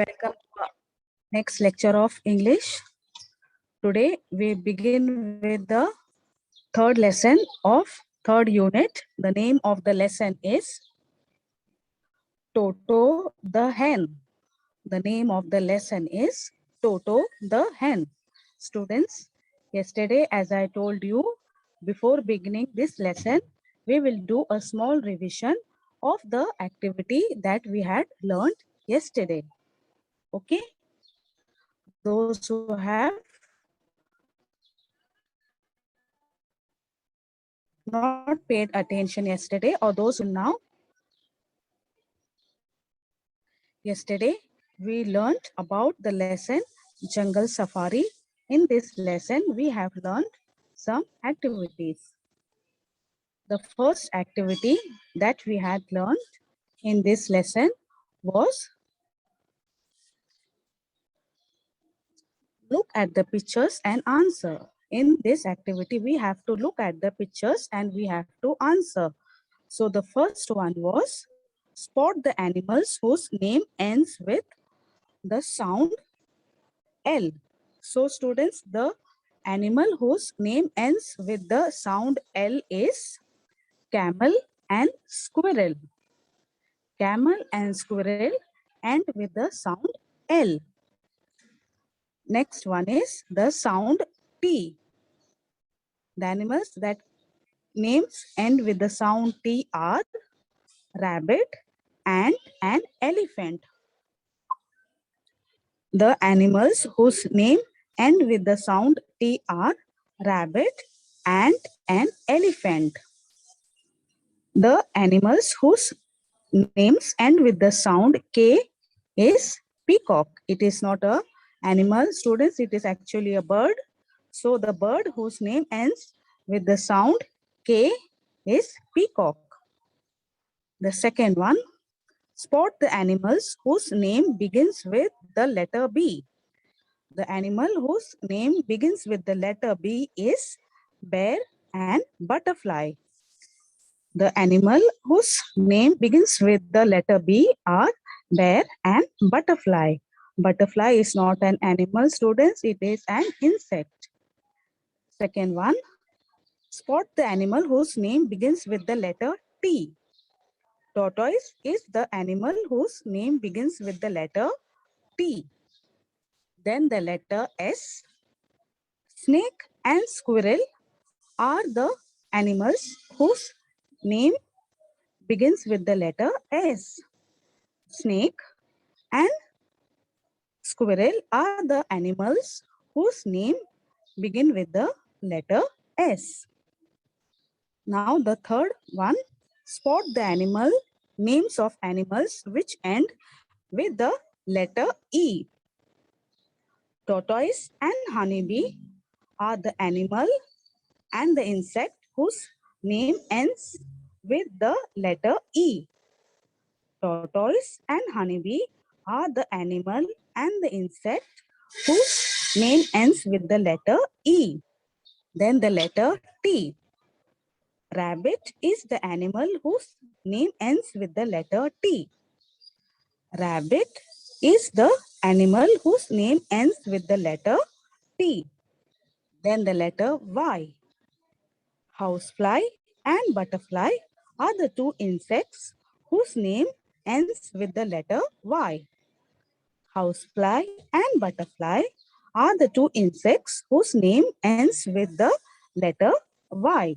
Welcome to our next lecture of English. Today we begin with the third lesson of third unit. The name of the lesson is Toto the hen. The name of the lesson is Toto the hen. Students, yesterday as I told you, before beginning this lesson, we will do a small revision of the activity that we had learned yesterday. Okay? Those who have not paid attention yesterday or those who now, yesterday we learned about the lesson Jungle Safari. In this lesson, we have learned some activities. The first activity that we had learned in this lesson was look at the pictures and answer. In this activity, we have to look at the pictures and we have to answer. So the first one was spot the animals whose name ends with the sound L. So students, the animal whose name ends with the sound L is camel and squirrel. Camel and squirrel end with the sound L. Next one is the sound T. The animals that names end with the sound T are rabbit, ant, and elephant. The animals whose name end with the sound T are rabbit, ant, and elephant. The animals whose names end with the sound K is peacock. It is not a animal, students, it is actually a bird. So the bird whose name ends with the sound K is peacock. The second one, spot the animals whose name begins with the letter B. The animal whose name begins with the letter B is bear and butterfly. The animal whose name begins with the letter B are bear and butterfly. Butterfly is not an animal, students, it is an insect. Second one, spot the animal whose name begins with the letter T. Tortoise is the animal whose name begins with the letter T. Then the letter S. Snake and squirrel are the animals whose name begins with the letter S. Snake and squirrel are the animals whose name begin with the letter S. Now the third one, spot the animal names of animals which end with the letter E. Tortoise and honeybee are the animal and the insect whose name ends with the letter E. Tortoise and honeybee are the animal and the insect whose name ends with the letter E. Then the letter T. Rabbit is the animal whose name ends with the letter T. Rabbit is the animal whose name ends with the letter T. Then the letter Y. Housefly and butterfly are the two insects whose name ends with the letter Y. Housefly and butterfly are the two insects whose name ends with the letter Y.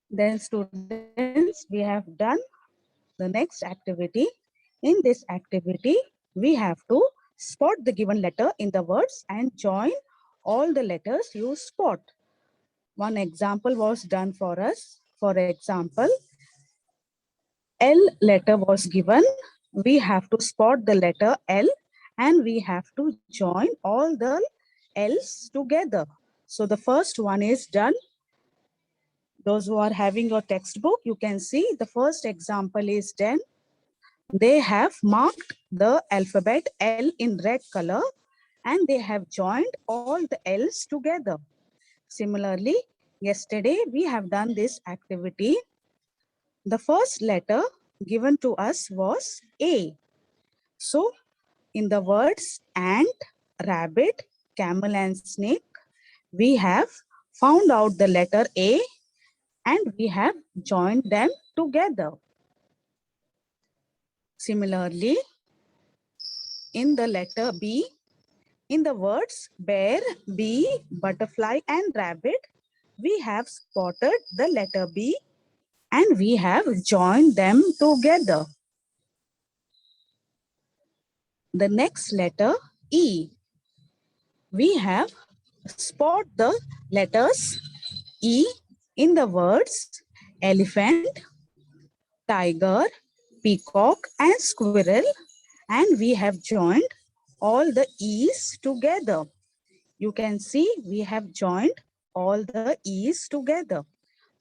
Then students, we have done the next activity. In this activity, we have to spot the given letter in the words and join all the letters you spot. One example was done for us. For example, L letter was given. We have to spot the letter L and we have to join all the L's together. So the first one is done. Those who are having your textbook, you can see the first example is done. They have marked the alphabet L in red color and they have joined all the L's together. Similarly, yesterday we have done this activity. The first letter given to us was A. So in the words ant, rabbit, camel and snake, we have found out the letter A and we have joined them together. Similarly, in the letter B, in the words bear, bee, butterfly and rabbit, we have spotted the letter B and we have joined them together. The next letter E. We have spot the letters E in the words elephant, tiger, peacock and squirrel, and we have joined all the E's together. You can see we have joined all the E's together.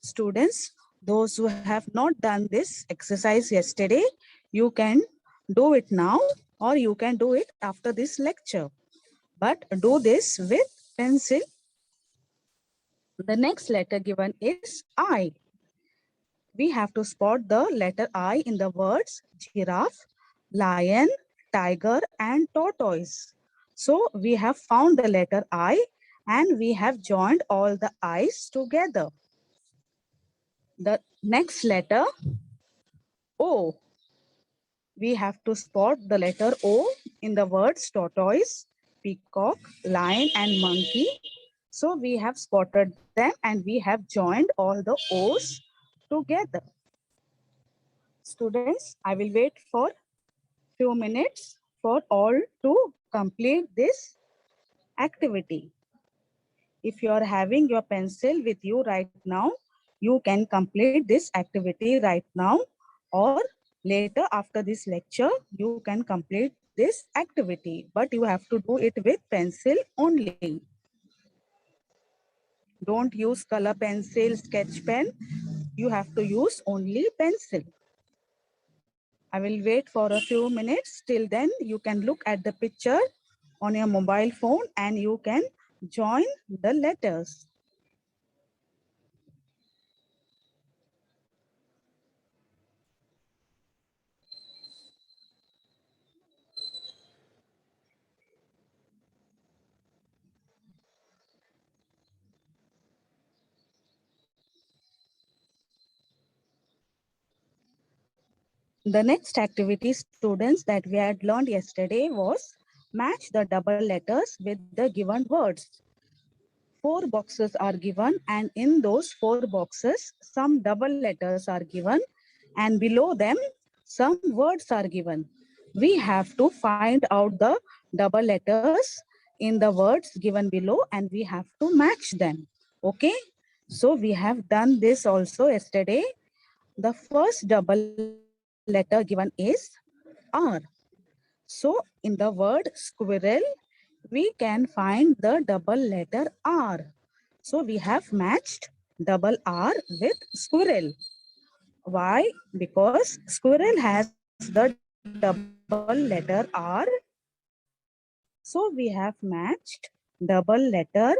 Students, those who have not done this exercise yesterday, you can do it now or you can do it after this lecture. But do this with pencil. The next letter given is I. We have to spot the letter I in the words giraffe, lion, tiger and tortoise. So we have found the letter I and we have joined all the I's together. The next letter O. We have to spot the letter O in the words tortoise, peacock, lion and monkey. So we have spotted them and we have joined all the O's together. Students, I will wait for few minutes for all to complete this activity. If you are having your pencil with you right now, you can complete this activity right now, or later after this lecture, you can complete this activity, but you have to do it with pencil only. Don't use color pencil, sketch pen. You have to use only pencil. I will wait for a few minutes. Till then, you can look at the picture on your mobile phone and you can join the letters. The next activity, students, that we had learned yesterday was match the double letters with the given words. 4 boxes are given and in those 4 boxes, some double letters are given and below them, some words are given. We have to find out the double letters in the words given below and we have to match them. Okay? So we have done this also yesterday. The first double letter given is R. So in the word squirrel, we can find the double letter R. So we have matched double R with squirrel. Why? Because squirrel has the double letter R. So we have matched double letter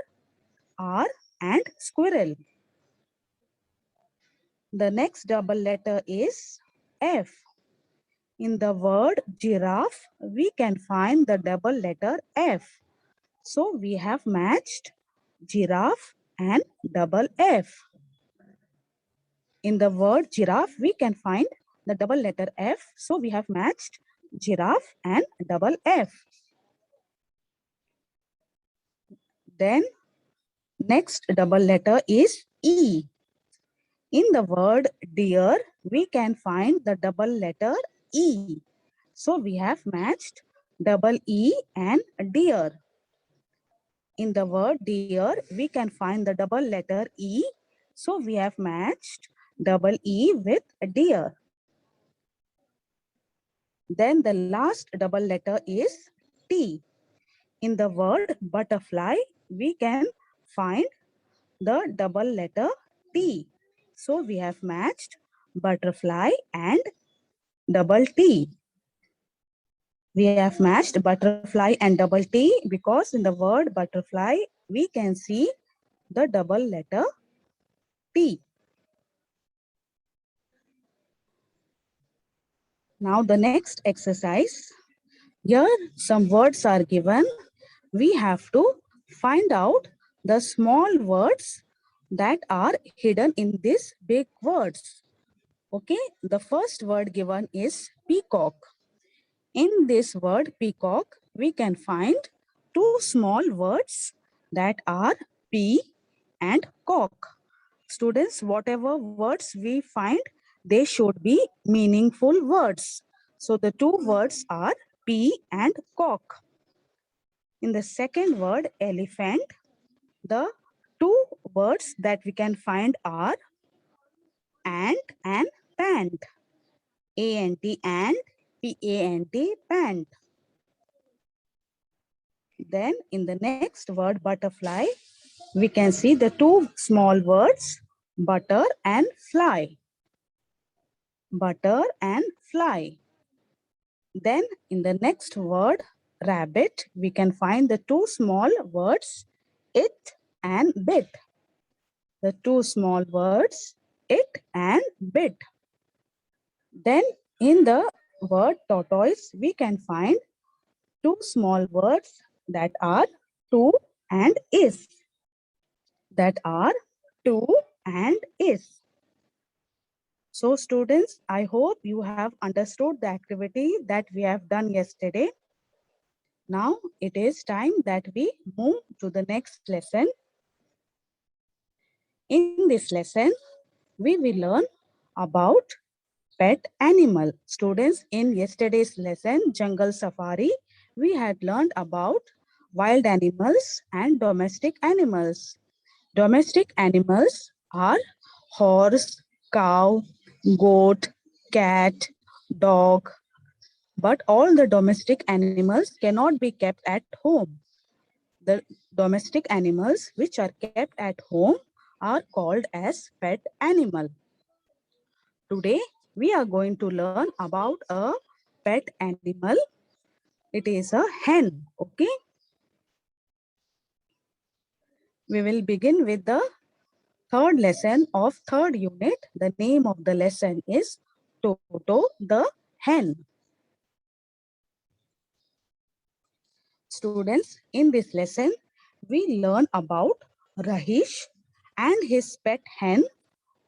R and squirrel. The next double letter is F. In the word giraffe, we can find the double letter F. So we have matched giraffe and double F. In the word giraffe, we can find the double letter F. So we have matched giraffe and double F. Then next double letter is E. In the word deer, we can find the double letter E. So we have matched double E and deer. In the word deer, we can find the double letter E. So we have matched double E with deer. Then the last double letter is T. In the word butterfly, we can find the double letter T. So we have matched butterfly and double T. We have matched butterfly and double T because in the word butterfly, we can see the double letter T. Now the next exercise, Here some words are given. We have to find out the small words that are hidden in these big words. Okay, the first word given is peacock. In this word peacock, we can find two small words that are P and cock. Students, whatever words we find, they should be meaningful words. So the two words are P and cock. In the second word, elephant, the two words that we can find are ant and pant. A-N-T, ant, P-A-N-T, pant. Then in the next word, butterfly, we can see the two small words, butter and fly. Butter and fly. Then in the next word, rabbit, we can find the two small words, it and bit. The two small words, it and bit. Then in the word tortoise, we can find two small words that are to and is. That are to and is. So students, I hope you have understood the activity that we have done yesterday. Now it is time that we move to the next lesson. In this lesson, we will learn about pet animal. Students, in yesterday's lesson, Jungle Safari, we had learned about wild animals and domestic animals. Domestic animals are horse, cow, goat, cat, dog. But all the domestic animals cannot be kept at home. The domestic animals which are kept at home are called as pet animal. Today, we are going to learn about a pet animal. It is a hen, okay? We will begin with the third lesson of third unit. The name of the lesson is Toto the hen. Students, in this lesson, we learn about Rahish and his pet hen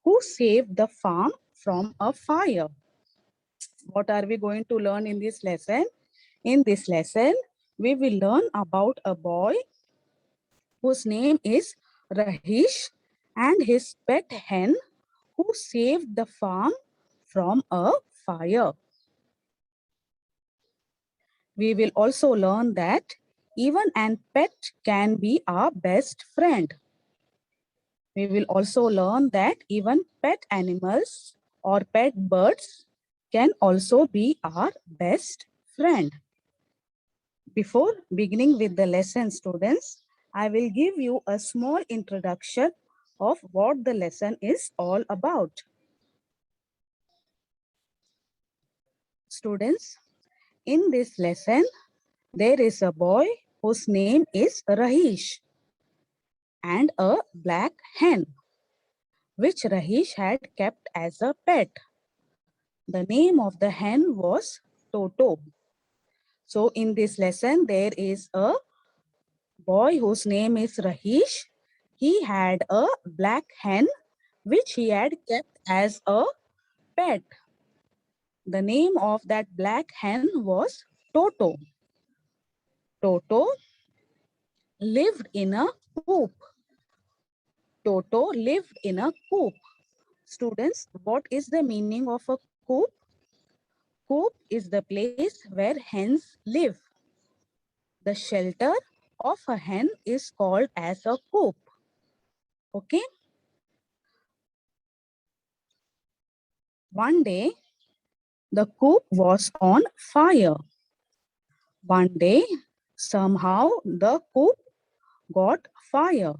who saved the farm from a fire. What are we going to learn in this lesson? In this lesson, we will learn about a boy whose name is Rahish and his pet hen who saved the farm from a fire. We will also learn that even an pet can be our best friend. We will also learn that even pet animals or pet birds can also be our best friend. Before beginning with the lesson, students, I will give you a small introduction of what the lesson is all about. Students, in this lesson, there is a boy whose name is Rahish and a black hen, which Rahish had kept as a pet. The name of the hen was Toto. So in this lesson, there is a boy whose name is Rahish. He had a black hen, which he had kept as a pet. The name of that black hen was Toto. Toto lived in a coop. Toto lived in a coop. Students, what is the meaning of a coop? Coop is the place where hens live. The shelter of a hen is called as a coop. Okay. One day, the coop was on fire. One day, somehow the coop got fire.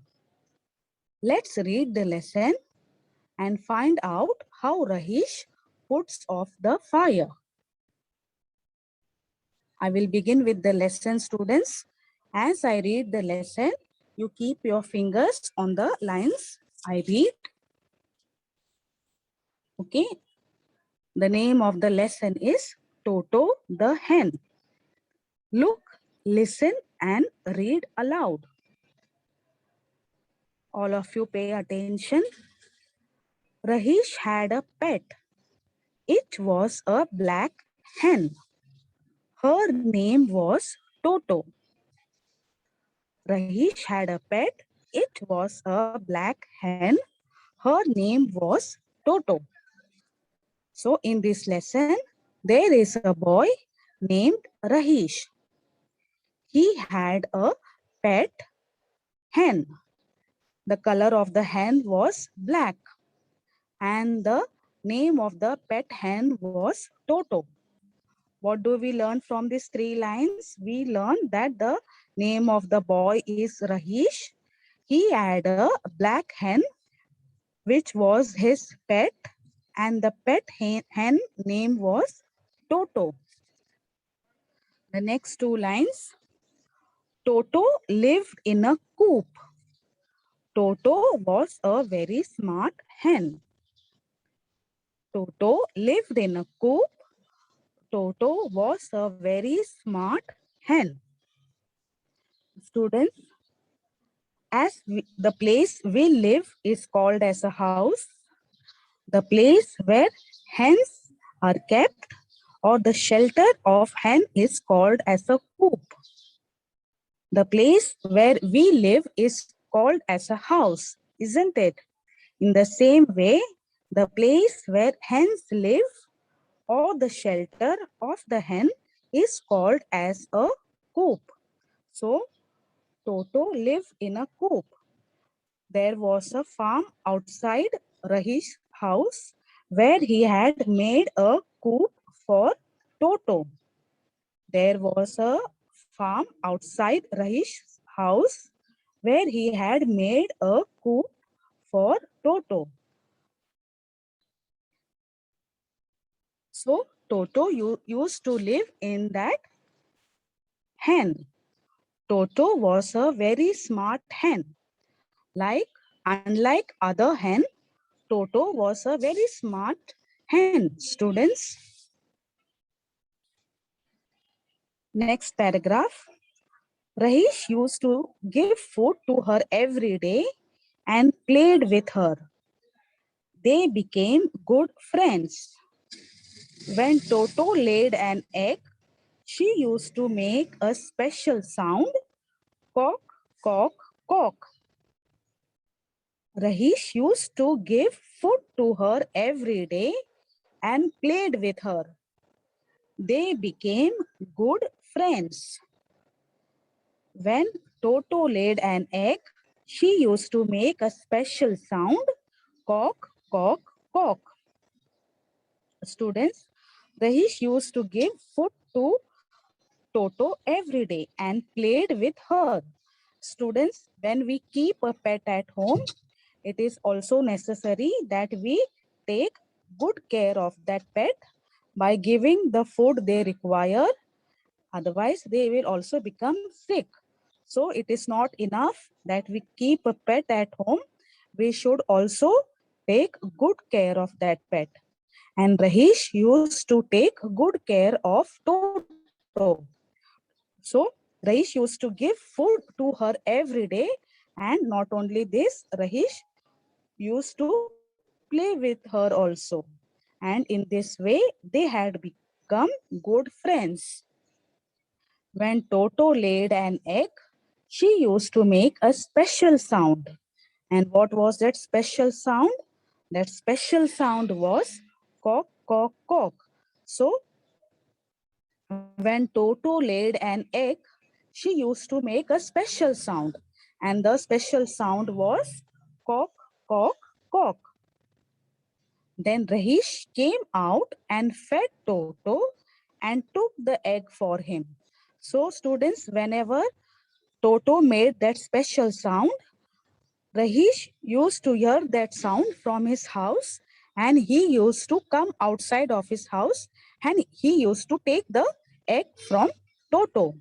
Let's read the lesson and find out how Rahish puts off the fire. I will begin with the lesson, students. As I read the lesson, you keep your fingers on the lines I read. Okay. The name of the lesson is Toto the hen. Look, listen, and read aloud. All of you pay attention. Rahish had a pet. It was a black hen. Her name was Toto. Rahish had a pet. It was a black hen. Her name was Toto. So in this lesson, there is a boy named Rahish. He had a pet hen. The color of the hen was black and the name of the pet hen was Toto. What do we learn from these three lines? We learn that the name of the boy is Rahish. He had a black hen, which was his pet, and the pet hen name was Toto. The next two lines. Toto lived in a coop. Toto was a very smart hen. Toto lived in a coop. Toto was a very smart hen. Students, the place we live is called as a house, the place where hens are kept or the shelter of hen is called as a coop. The place where we live is called as a house, isn't it? In the same way, the place where hens live or the shelter of the hen is called as a coop. So, Toto lived in a coop. There was a farm outside Rahish's house where he had made a coop for Toto. There was a farm outside Rahish's house where he had made a coop for Toto. So Toto used to live in that hen. Toto was a very smart hen. Unlike other hen, Toto was a very smart hen. Students, next paragraph. Rahish used to give food to her every day and played with her. They became good friends. When Toto laid an egg, she used to make a special sound, cock, cock, cock. Rahish used to give food to her every day and played with her. They became good friends. When Toto laid an egg, she used to make a special sound, cock, cock, cock. Students, Rahish used to give food to Toto every day and played with her. Students, when we keep a pet at home, it is also necessary that we take good care of that pet by giving the food they require. Otherwise, they will also become sick. So it is not enough that we keep a pet at home. We should also take good care of that pet. And Rahish used to take good care of Toto. So Rahish used to give food to her every day. And not only this, Rahish used to play with her also. And in this way, they had become good friends. When Toto laid an egg, she used to make a special sound. And what was that special sound? That special sound was cock, cock, cock. So when Toto laid an egg, she used to make a special sound. And the special sound was cock, cock, cock. Then Rahish came out and fed Toto and took the egg for him. So students, whenever Toto made that special sound, Rahish used to hear that sound from his house and he used to come outside of his house and he used to take the egg from Toto.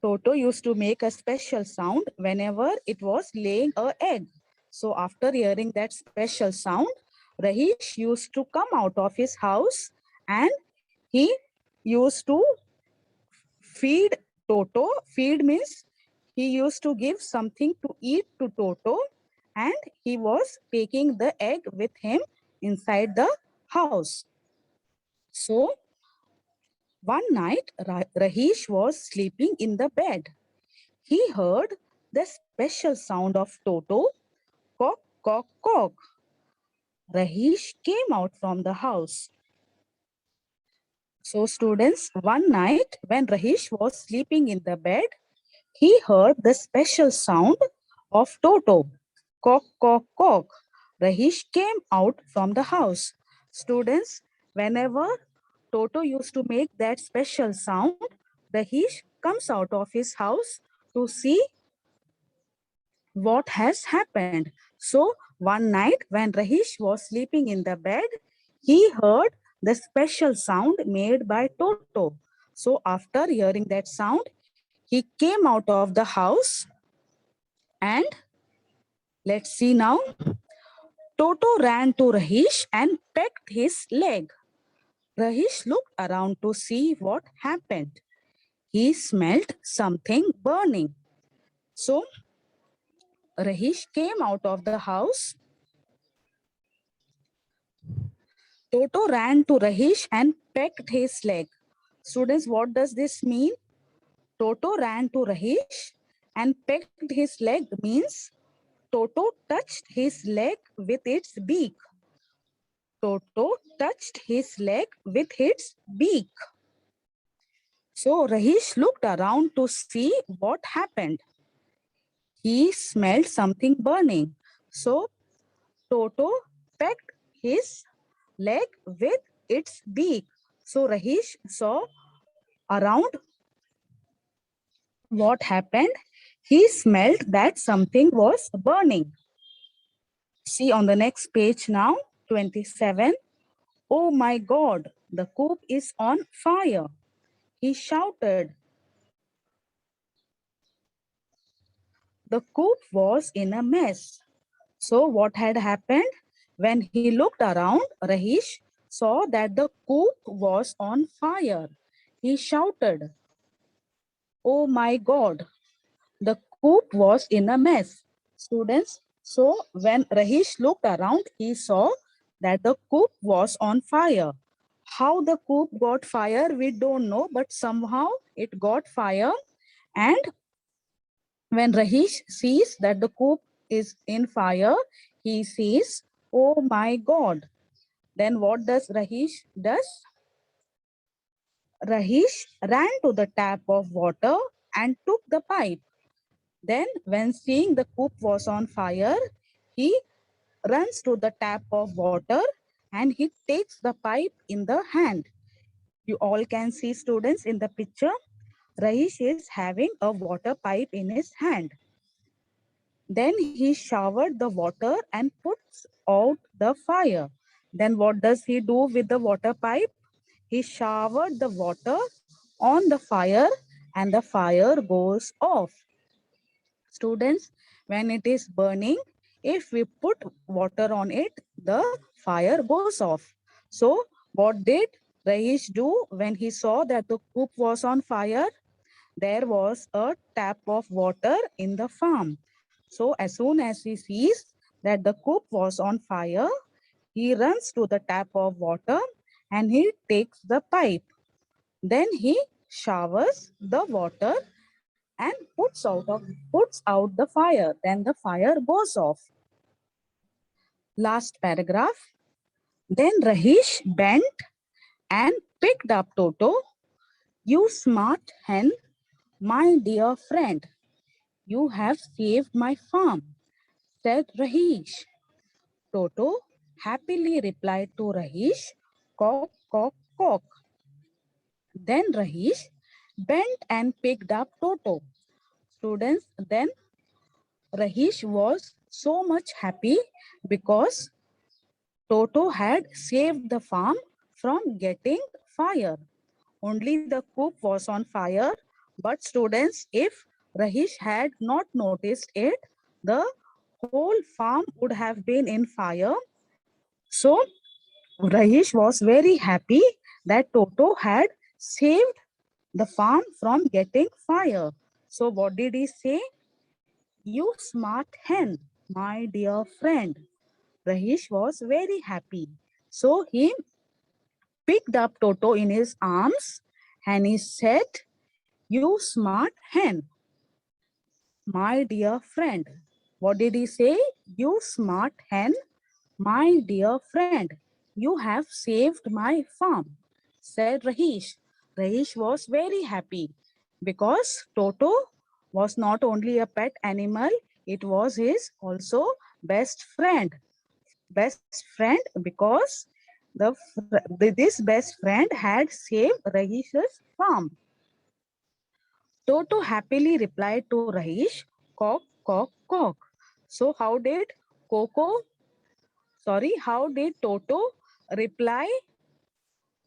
Toto used to make a special sound whenever it was laying an egg. So after hearing that special sound, Rahish used to come out of his house and he used to feed Toto. Feed means he used to give something to eat to Toto, and he was taking the egg with him inside the house. So one night, Rahish was sleeping in the bed. He heard the special sound of Toto, cock, cock, cock. Rahish came out from the house. So, students, one night when Rahish was sleeping in the bed, he heard the special sound of Toto. Cock, cock, cock. Rahish came out from the house. Students, whenever Toto used to make that special sound, Rahish comes out of his house to see what has happened. So, one night when Rahish was sleeping in the bed, he heard the special sound made by Toto. So, after hearing that sound, he came out of the house and let's see now. Toto ran to Rahish and pecked his leg. Rahish looked around to see what happened. He smelled something burning. So, Rahish came out of the house. Toto ran to Rahish and pecked his leg. Students, what does this mean? Toto ran to Rahish and pecked his leg means Toto touched his leg with its beak. Toto touched his leg with its beak. So Rahish looked around to see what happened. He smelled something burning. So Toto pecked his leg with its beak. So Rahish saw around what happened. He smelled that something was burning. See on the next page now, 27. Oh my God, the coop is on fire. He shouted. The coop was in a mess. So what had happened? When he looked around, Rahish saw that the coop was on fire. He shouted, oh my God, the coop was in a mess. Students, so when Rahish looked around, he saw that the coop was on fire. How the coop got fire, we don't know, but somehow it got fire. And when Rahish sees that the coop is in fire, he says, oh my God. Then what does Rahish does? Rahish ran to the tap of water and took the pipe. Then when seeing the coop was on fire, he runs to the tap of water and he takes the pipe in the hand. You all can see students in the picture. Rahish is having a water pipe in his hand. Then he showered the water and puts out the fire. Then what does he do with the water pipe? He showered the water on the fire and the fire goes off. Students, when it is burning, if we put water on it, the fire goes off. So what did Rahish do when he saw that the coop was on fire? There was a tap of water in the farm. So as soon as he sees that the coop was on fire, he runs to the tap of water and he takes the pipe. Then he showers the water and puts out the fire. Then the fire goes off. Last paragraph. Then Rahish bent and picked up Toto. You smart hen, my dear friend. You have saved my farm, said Rahish. Toto happily replied to Rahish, cock, cock, cock. Then Rahish bent and picked up Toto. Students, then Rahish was so much happy because Toto had saved the farm from getting fire. Only the coop was on fire, but students, if Rahish had not noticed it, the whole farm would have been in fire. So Rahish was very happy that Toto had saved the farm from getting fire. So what did he say? You smart hen, my dear friend. Rahish was very happy. So he picked up Toto in his arms and he said, you smart hen, my dear friend. What did he say? You smart hen, my dear friend. You have saved my farm, said Rahish. Rahish was very happy because Toto was not only a pet animal, it was his also best friend. Best friend because this best friend had saved Rahish's farm. Toto happily replied to Rahish, cock, cock, cock. So how did Toto reply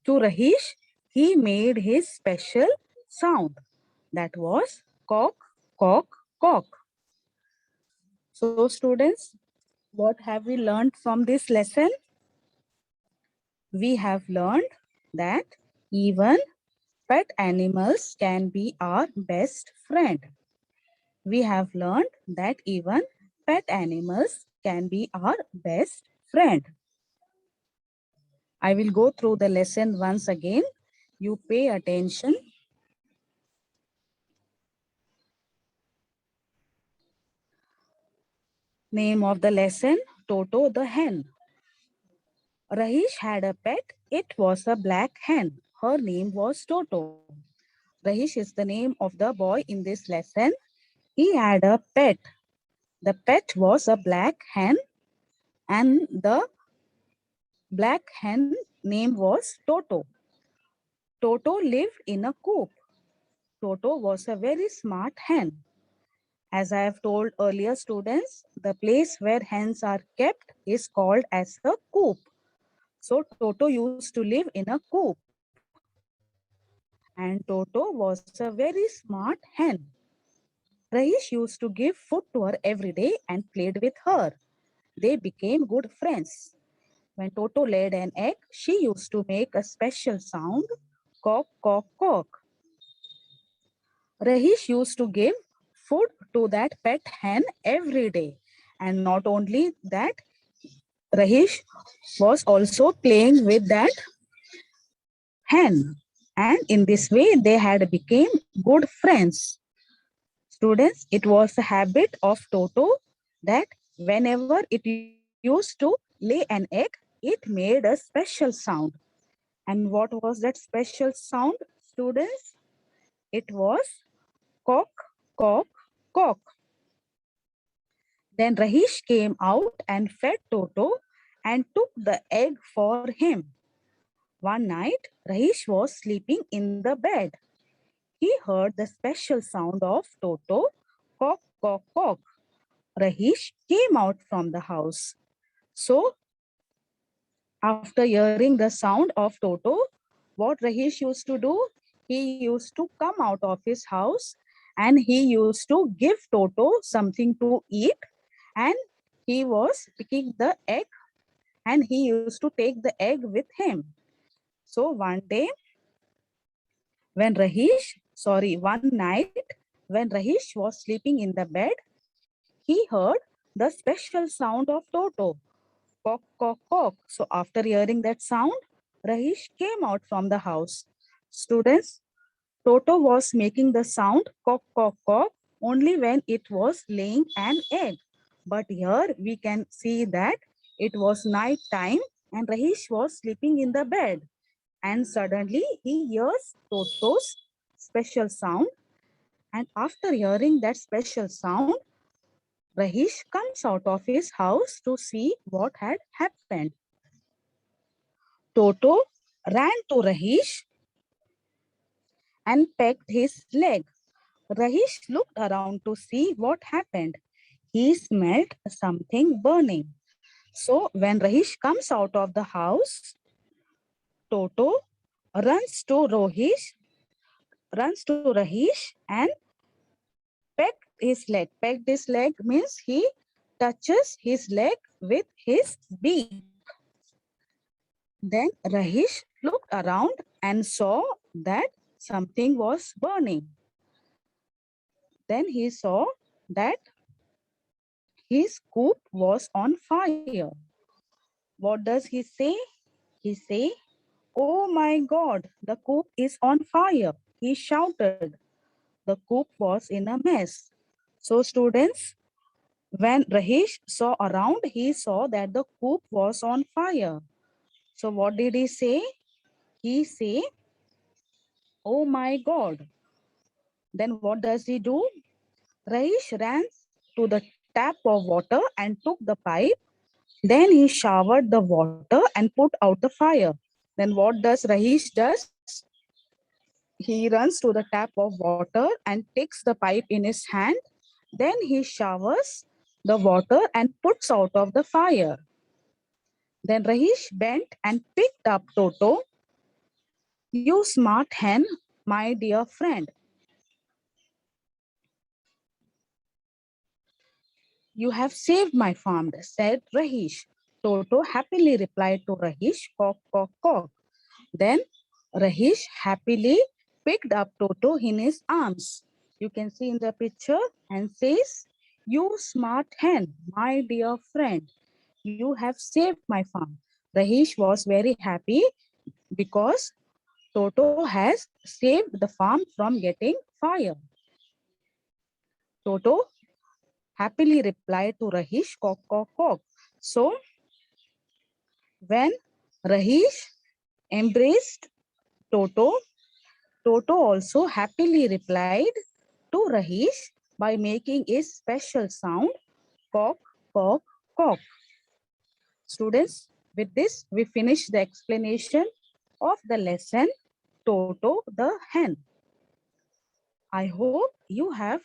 to Rahish? He made his special sound. That was cock, cock, cock. So students, what have we learned from this lesson? We have learned that even pet animals can be our best friend. We have learned that even pet animals can be our best friend. I will go through the lesson once again. You pay attention. Name of the lesson, Toto the hen. Rahish had a pet. It was a black hen. Her name was Toto. Rahish is the name of the boy in this lesson. He had a pet. The pet was a black hen and the black hen name was Toto. Toto lived in a coop. Toto was a very smart hen. As I have told earlier students, the place where hens are kept is called as a coop. So Toto used to live in a coop. And Toto was a very smart hen. Rahish used to give food to her every day and played with her. They became good friends. When Toto laid an egg, she used to make a special sound, cock, cock, cock. Rahish used to give food to that pet hen every day. And not only that, Rahish was also playing with that hen. And in this way, they had become good friends. Students, it was a habit of Toto that whenever it used to lay an egg, it made a special sound. And what was that special sound, students? It was cock, cock, cock. Then Rahish came out and fed Toto and took the egg for him. One night, Rahish was sleeping in the bed. He heard the special sound of Toto, cock, cock, cock. Rahish came out from the house. So, after hearing the sound of Toto, what Rahish used to do? He used to come out of his house and he used to give Toto something to eat, and he was picking the egg and he used to take the egg with him. So one night when Rahish was sleeping in the bed, he heard the special sound of Toto. Cock, cock, cock. So after hearing that sound, Rahish came out from the house. Students, Toto was making the sound cock, cock, cock only when it was laying an egg. But here we can see that it was night time and Rahish was sleeping in the bed. And suddenly he hears Toto's special sound. And after hearing that special sound, Rahish comes out of his house to see what had happened. Toto ran to Rahish and pecked his leg. Rahish looked around to see what happened. He smelled something burning. So when Rahish comes out of the house, Toto runs to Rahish and pecked his leg. Pecked his leg means he touches his leg with his beak. Then Rahish looked around and saw that something was burning. Then he saw that his coop was on fire. What does he say? He say, "Oh my God, the coop is on fire." He shouted. The coop was in a mess. So students, when Rahesh saw around, he saw that the coop was on fire. So what did he say? He say, "Oh my God." Then what does he do? Rahesh ran to the tap of water and took the pipe. Then he showered the water and put out the fire. Then what does Rahesh does? He runs to the tap of water and takes the pipe in his hand. Then he showers the water and puts out of the fire. Then Rahesh bent and picked up Toto. "You smart hen, my dear friend. You have saved my farm," said Rahesh. Toto happily replied to Rahesh, "Cock, cock, cock." Then Rahesh happily picked up Toto in his arms. You can see in the picture and says, "You smart hen, my dear friend. You have saved my farm." Rahesh was very happy because Toto has saved the farm from getting fire. Toto happily replied to Rahesh, "Cock, cock, cock." So when Rahesh embraced Toto, Toto also happily replied to Rahesh by making a special sound, "cock, cock, cock." Students, with this, we finish the explanation of the lesson, Toto the hen. I hope you have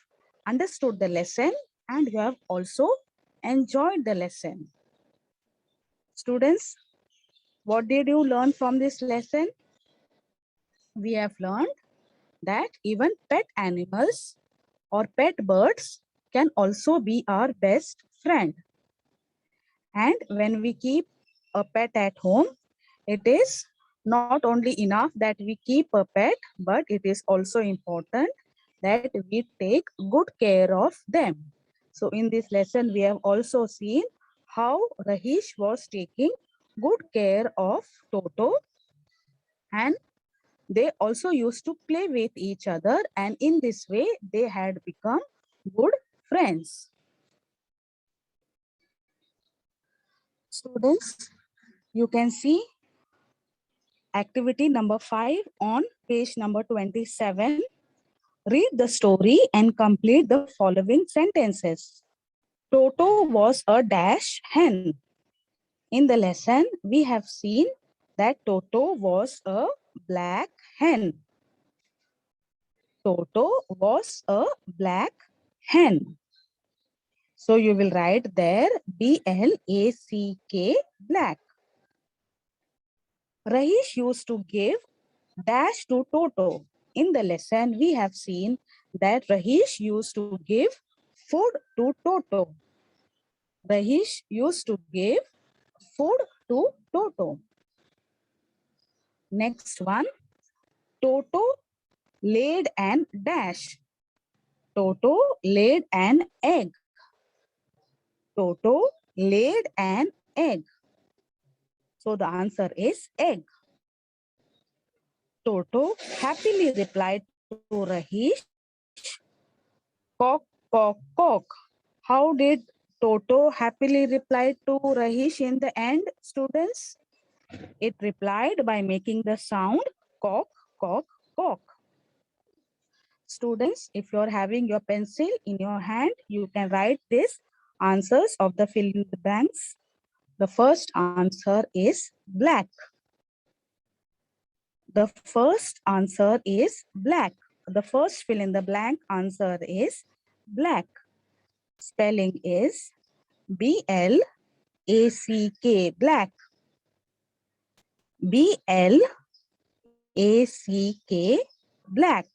understood the lesson and you have also enjoyed the lesson. Students, what did you learn from this lesson? We have learned that even pet animals or pet birds can also be our best friend. And when we keep a pet at home, it is not only enough that we keep a pet, but it is also important that we take good care of them. So in this lesson, we have also seen how Rahesh was taking good care of Toto, and they also used to play with each other, and in this way, they had become good friends. Students, you can see activity number 5 on page number 27. Read the story and complete the following sentences. Toto was a dash hen. In the lesson, we have seen that Toto was a black hen. Toto was a black hen. So you will write there BLACK, black. Rahesh used to give dash to Toto. In the lesson, we have seen that Rahesh used to give food to Toto. Rahesh used to give food to Toto. Next one, Toto laid an dash. Toto laid an egg. Toto laid an egg. So the answer is egg. Toto happily replied to Rahesh, "Cock, cock, cock." How did Toto happily reply to Rahesh in the end, students? It replied by making the sound cock, cock, cock. Students, if you're having your pencil in your hand, you can write this answers of the fill in the blanks. The first answer is black. The first answer is black. The first fill in the blank answer is black. Spelling is BLACK, black. BLACK, black.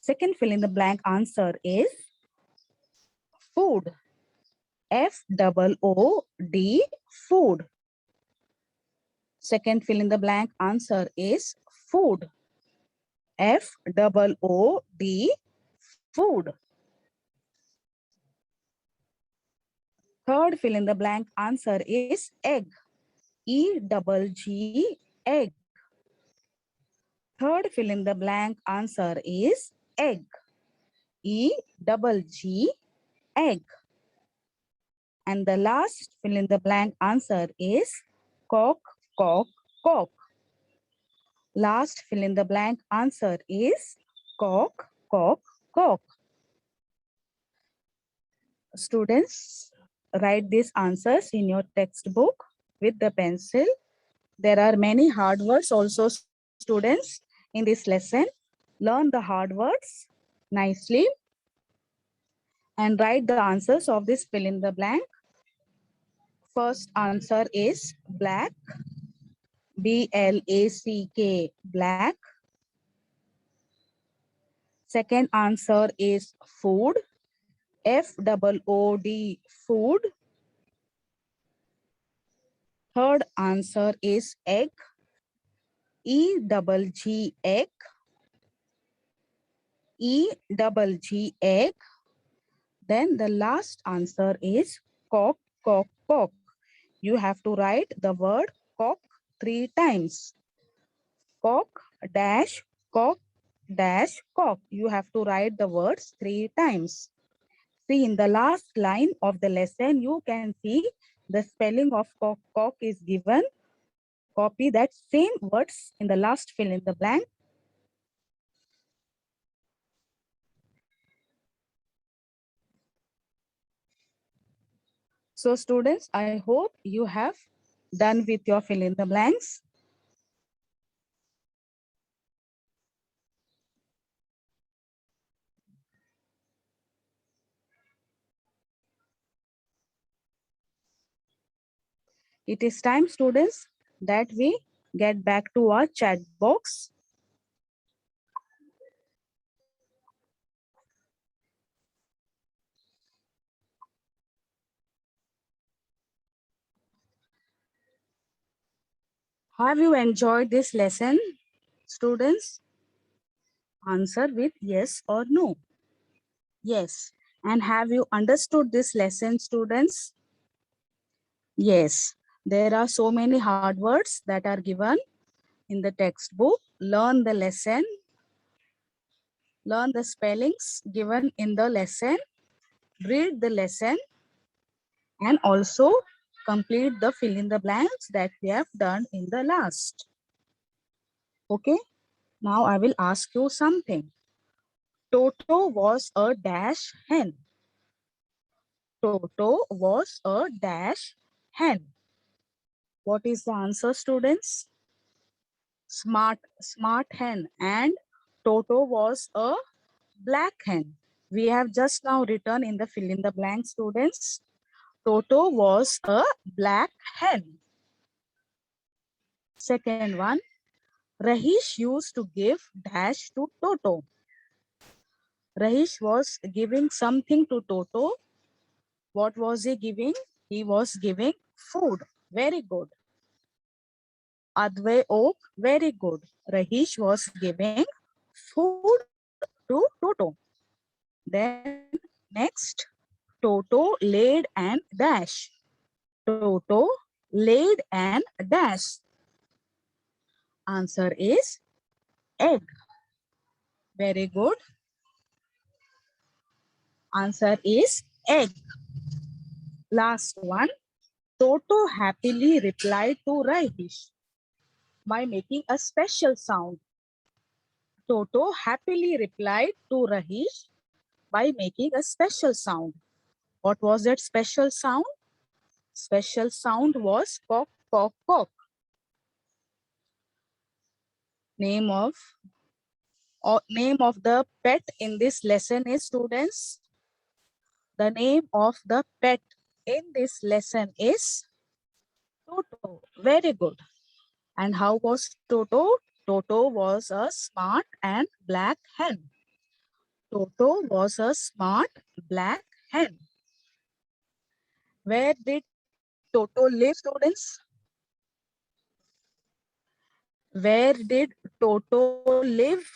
Second fill in the blank answer is food. FOOD, food. Second fill in the blank answer is food. Food. Food. Third fill in the blank answer is egg. Egg. Third fill in the blank answer is egg. E egg. And the last fill in the blank answer is cock, cock, cock. Last fill in the blank answer is cock, cock, cock. Students, write these answers in your textbook with the pencil. There are many hard words also, students, in this lesson. Learn the hard words nicely and write the answers of this fill in the blank. First answer is black. BLACK, black. Second answer is food. FOOD, food. Third answer is egg. egg. egg. Then the last answer is cock, cock, cock. You have to write the word cock 3 times. Cock dash cock dash cock. You have to write the words 3 times. See, in the last line of the lesson, you can see the spelling of cock, cock is given. Copy that same words in the last fill in the blank. So students, I hope you have done with your fill in the blanks. It is time, students, that we get back to our chat box. Have you enjoyed this lesson, students? Answer with yes or no. Yes. And have you understood this lesson, students? Yes. There are so many hard words that are given in the textbook. Learn the lesson. Learn the spellings given in the lesson. Read the lesson. And also complete the fill in the blanks that we have done in the last. Okay. Now I will ask you something. Toto was a dash hen. Toto was a dash hen. What is the answer, students? Smart hen. And Toto was a black hen. We have just now written in the fill in the blank, students. Toto was a black hen. Second one, Rahish used to give dash to Toto. Rahish was giving something to Toto. What was he giving? He was giving food. Very good. Advay Oak, very good. Rahish was giving food to Toto. Then next, Toto laid and dash. Toto laid and dash. Answer is egg. Very good. Answer is egg. Last one. Toto happily replied to Rahish by making a special sound. Toto happily replied to Rahish by making a special sound. What was that special sound? Special sound was cock, cock, cock. Name of the pet in this lesson is, students. The name of the pet in this lesson is Toto. Very good. And how was Toto? Toto was a smart and black hen. Toto was a smart black hen. Where did Toto live, students? Where did Toto live?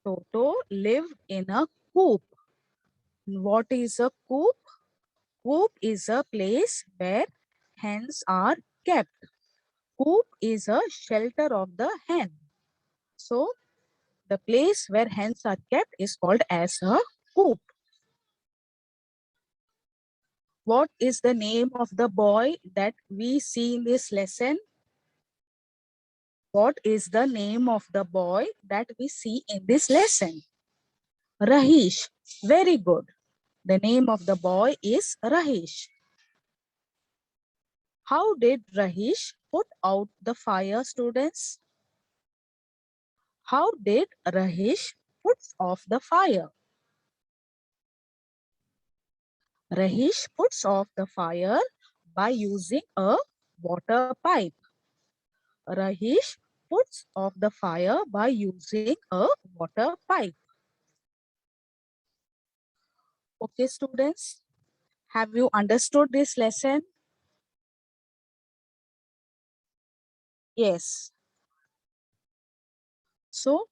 Toto lived in a coop. What is a coop? Coop is a place where hens are kept. Coop is a shelter of the hen. So, the place where hens are kept is called as a coop. What is the name of the boy that we see in this lesson? What is the name of the boy that we see in this lesson? Rahish. Very good. The name of the boy is Rahish. How did Rahish put out the fire, students? How did Rahish put off the fire? Rahish puts off the fire by using a water pipe. Rahish puts off the fire by using a water pipe. Okay, students, have you understood this lesson? Yes. So,